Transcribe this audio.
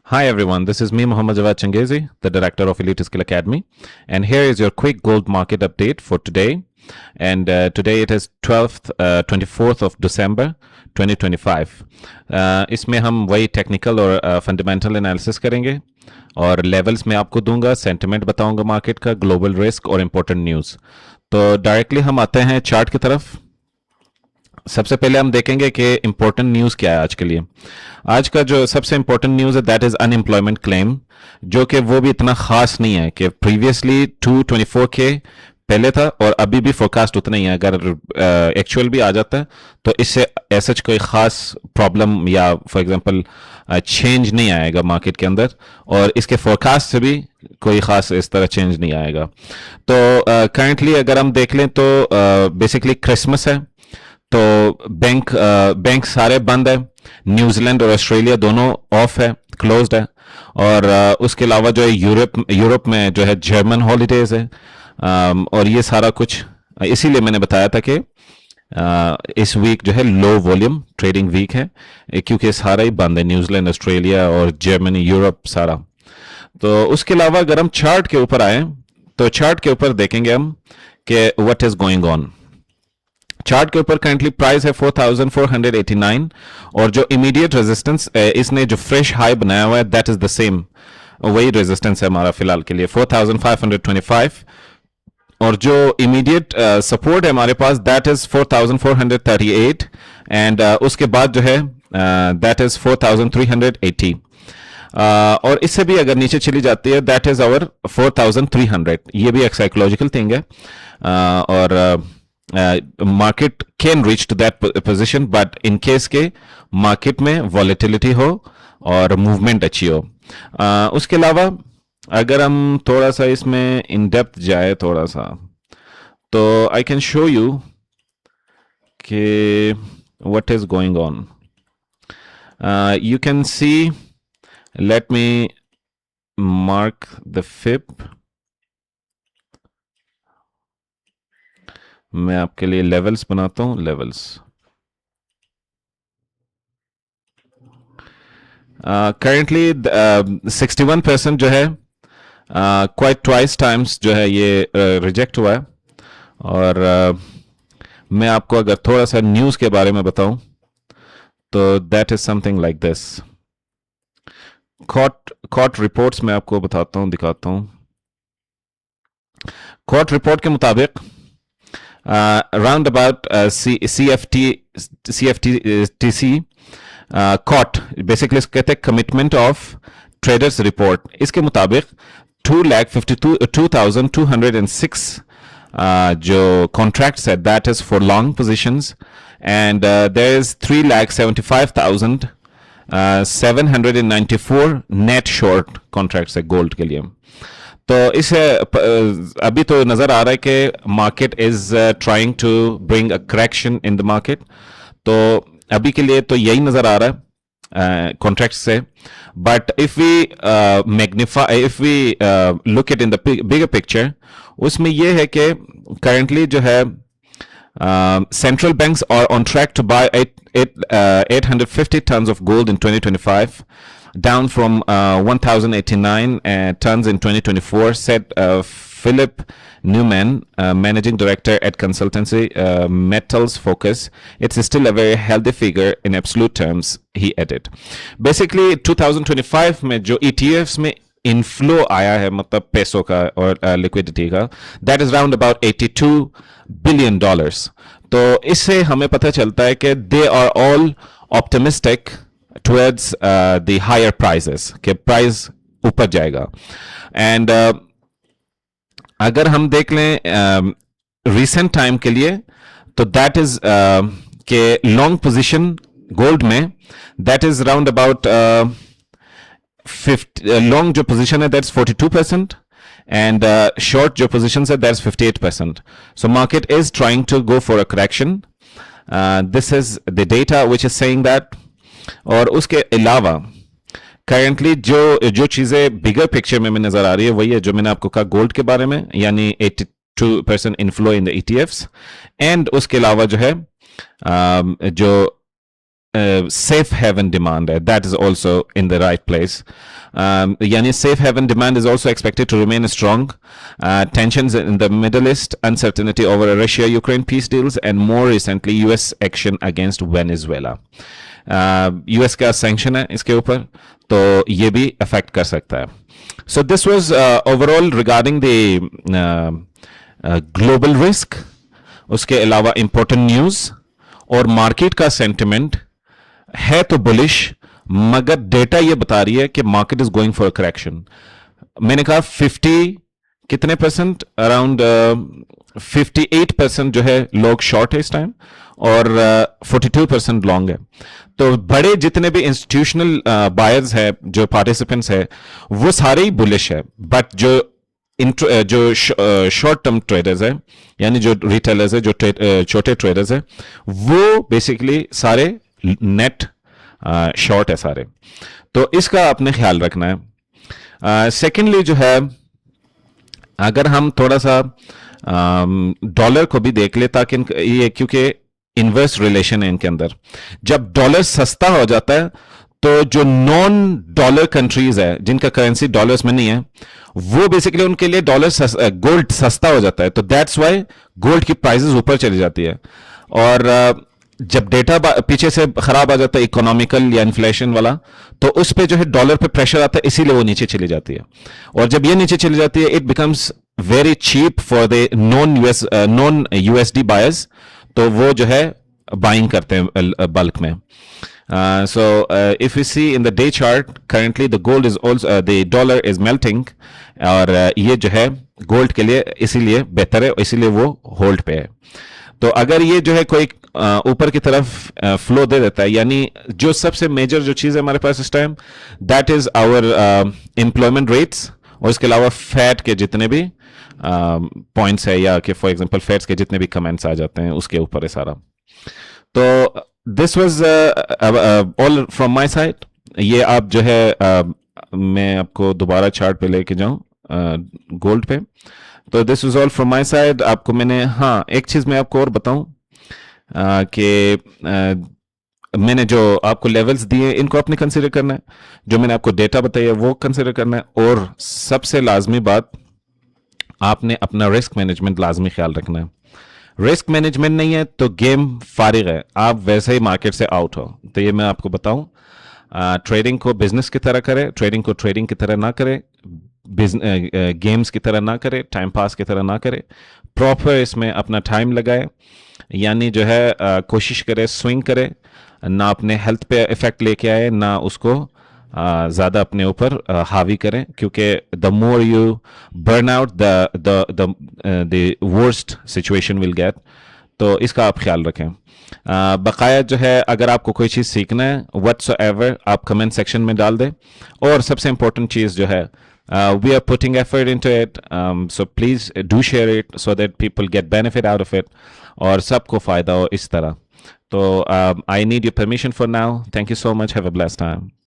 Hi everyone, this is me Muhammad Jawad Changezi, the director of Elite Skill Academy, and here is your quick gold market update for today. And today it is 24th of December 2025. इसमें हम वही technical और fundamental analysis करेंगे और levels में आपको दूंगा, sentiment बताऊंगा मार्केट का, ग्लोबल रिस्क और इम्पोर्टेंट न्यूज़। तो डायरेक्टली हम आते हैं चार्ट की तरफ। सबसे पहले हम देखेंगे कि इंपॉर्टेंट न्यूज़ क्या है आज के लिए। आज का जो सबसे इंपॉर्टेंट न्यूज़ है दैट इज़ अनएम्प्लॉयमेंट क्लेम, जो कि वो भी इतना खास नहीं है कि प्रीवियसली 224 के पहले था और अभी भी फोरकास्ट उतना ही है। अगर एक्चुअल भी आ जाता है तो इससे ऐसा कोई खास प्रॉब्लम या फॉर एग्जांपल चेंज नहीं आएगा मार्केट के अंदर, और इसके फोरकास्ट से भी कोई खास इस तरह चेंज नहीं आएगा। तो करंटली अगर हम देख लें तो बेसिकली क्रिसमस है, तो बैंक सारे बंद है। न्यूजीलैंड और ऑस्ट्रेलिया दोनों ऑफ है, क्लोज्ड है। और उसके अलावा जो है यूरोप में जो है जर्मन हॉलीडेज है। और ये सारा कुछ इसीलिए मैंने बताया था कि इस वीक जो है लो वॉल्यूम ट्रेडिंग वीक है, क्योंकि सारा ही बंद है, न्यूजीलैंड, ऑस्ट्रेलिया और जर्मनी, यूरोप सारा। तो उसके अलावा अगर हम चार्ट के ऊपर आए तो चार्ट के ऊपर देखेंगे हम कि what is going on. Chart के ऊपर करंटली प्राइस है 4489, और जो इमीडिएट रेजिस्टेंस इसने जो फ्रेश हाई बनाया हुआ है दैट इज द सेम, वही रेजिस्टेंस है हमारा फिलहाल के लिए 4525। और जो इमीडिएट सपोर्ट है हमारे पास दैट इज 4438, एंड उसके बाद जो है दैट इज 4380। और इससे भी अगर नीचे चली जाती है दैट इज आवर 4300। ये भी एक साइकोलॉजिकल थिंग है, और market can reach to that position, but in case के मार्केट में वॉलेटिलिटी हो और मूवमेंट अच्छी हो। उसके अलावा अगर हम थोड़ा सा इसमें इन डेप्थ जाए थोड़ा सा, तो आई कैन शो यू कि what is going on. You can see, let me mark the फिप। मैं आपके लिए लेवल्स बनाता हूं, लेवल्स। करेंटली 61% जो है क्वाइट ट्वाइस टाइम्स जो है ये रिजेक्ट हुआ है। और मैं आपको अगर थोड़ा सा न्यूज़ के बारे में बताऊं तो that is something like this. COT reports मैं आपको बताता हूं, दिखाता हूं। कॉट रिपोर्ट के मुताबिक round about CFTC COT, basically कहते हैं कमिटमेंट ऑफ ट्रेडर्स रिपोर्ट। इसके मुताबिक 2,52,206 जो कॉन्ट्रैक्ट्स है that is for long positions, and there is 3,75,794 net short contracts है गोल्ड के लिए। तो इसे अभी तो नजर आ रहा है कि market is trying to bring a correction in the market. तो अभी के लिए तो यही नजर आ रहा है कॉन्ट्रैक्ट से। But if we magnify, if we look it in the bigger picture, उसमें यह है कि करंटली जो है central banks are on track to buy 850 tons of gold in 2025, down from 1,089 tons in 2024, said Philip Newman, managing director at consultancy Metals Focus. It's still a very healthy figure in absolute terms, he added. Basically 2025 में जो ETFs में inflow आया है, मतलब पैसों का और liquidity का, that is round about $82 billion. तो इससे हमें पता चलता है कि they are all optimistic towards the higher prices, के प्राइस ऊपर जाएगा। एंड अगर हम देख लें रिसेंट टाइम के लिए, तो दैट इज के लॉन्ग पोजीशन गोल्ड में that is round about long जो पोजीशन है दैट्स 42%, and short जो positions है that's 58%. So market is trying to go for a correction. This is the data which is saying that. और उसके अलावा currently जो चीज़ें बिगर पिक्चर में नजर आ रही है वही है जो मैंने आपको कहा गोल्ड के बारे में, यानी 82% inflow in the ETFs, and उसके अलावा जो है जो safe haven demand है, that is also in the right place. Yani safe haven demand is also expected to remain strong. Tensions in the Middle East, uncertainty over Russia-Ukraine peace deals, and more recently US action against Venezuela. US का sanction है इसके ऊपर, तो ये भी affect कर सकता है. So this was overall regarding the global risk. उसके अलावा important news और मार्केट का सेंटिमेंट है तो बुलिश, मगर डेटा ये बता रही है कि market is going for correction. मैंने कहा 50 कितने परसेंट, अराउंड 58% जो है लोग शॉर्ट है इस टाइम, और 42% लॉन्ग है. तो बड़े जितने भी इंस्टीट्यूशनल बायर्स है, जो पार्टिसिपेंट्स है, वो सारे ही बुलिश है. बट जो शॉर्ट टर्म ट्रेडर्स है, यानी जो रिटेलर्स है, जो छोटे ट्रेडर्स है, वो बेसिकली सारे नेट शॉर्ट है सारे. तो इसका आपने ख्याल रखना है. सेकेंडली जो है, अगर हम थोड़ा सा डॉलर को भी देख ले, ताकि ये क्योंकि इनवर्स रिलेशन है इनके अंदर. जब डॉलर सस्ता हो जाता है तो जो नॉन डॉलर कंट्रीज है, जिनका करेंसी डॉलर्स में नहीं है, वो बेसिकली उनके लिए गोल्ड सस्ता हो जाता है. तो दैट्स व्हाई गोल्ड की प्राइसेस ऊपर चली जाती है. और जब डेटा पीछे से खराब आ जाता है, इकोनॉमिकल या इन्फ्लेशन वाला, तो उस पे जो है डॉलर पे प्रेशर आता है, इसीलिए वो नीचे चली जाती है. और जब ये नीचे चली जाती है, it becomes very cheap for the non USD buyers. तो वो जो है बाइंग करते हैं बल्क में. So if we see in the day chart, currently the gold is also the dollar is melting, और ये जो है गोल्ड के लिए इसीलिए बेहतर है, इसीलिए वो होल्ड पे है. तो अगर ये जो है कोई ऊपर की तरफ फ्लो दे देता है, यानी जो सबसे मेजर जो चीज़ है हमारे पास इस time, that is our employment rates, और इसके अलावा फैट के जितने भी पॉइंट्स है, या कि फॉर एग्जांपल फैट्स के जितने भी कमेंट्स आ जाते हैं, उसके ऊपर है सारा. तो this was all from my side. ये आप जो है मैं आपको दोबारा चार्ट पे लेके जाऊं गोल्ड पे. तो this was all from my side. आपको मैंने, हाँ, एक चीज़ मैं आपको और बताऊं कि मैंने जो आपको लेवल्स दिए, इनको आपने कंसिडर करना है. जो मैंने आपको डेटा बताया वो कंसिडर करना है. और सबसे लाजमी बात, आपने अपना रिस्क मैनेजमेंट लाजमी ख्याल रखना है. रिस्क मैनेजमेंट नहीं है तो गेम फारिग है, आप वैसे ही मार्केट से आउट हो. तो ये मैं आपको बताऊं, ट्रेडिंग को बिजनेस की तरह करें, ट्रेडिंग को ट्रेडिंग की तरह ना करें, गेम्स की तरह ना करें, टाइम पास की तरह ना करें. प्रॉपर इसमें अपना टाइम लगाए, यानी जो है कोशिश करे स्विंग करे, ना अपने हेल्थ पे इफेक्ट लेके आए, ना उसको ज़्यादा अपने ऊपर हावी करें, क्योंकि the more you burn out the worst situation will get. तो इसका आप ख्याल रखें. बकाया जो है, अगर आपको कोई चीज़ सीखना है व्हाटसोएवर, आप कमेंट सेक्शन में डाल दें. और सबसे इम्पोर्टेंट चीज़ जो है, we are putting effort into it, so please do share it so that people get benefit out of it, और सबको फ़ायदा हो इस तरह. तो I need your permission for now. Thank you so much. Have a blessed time.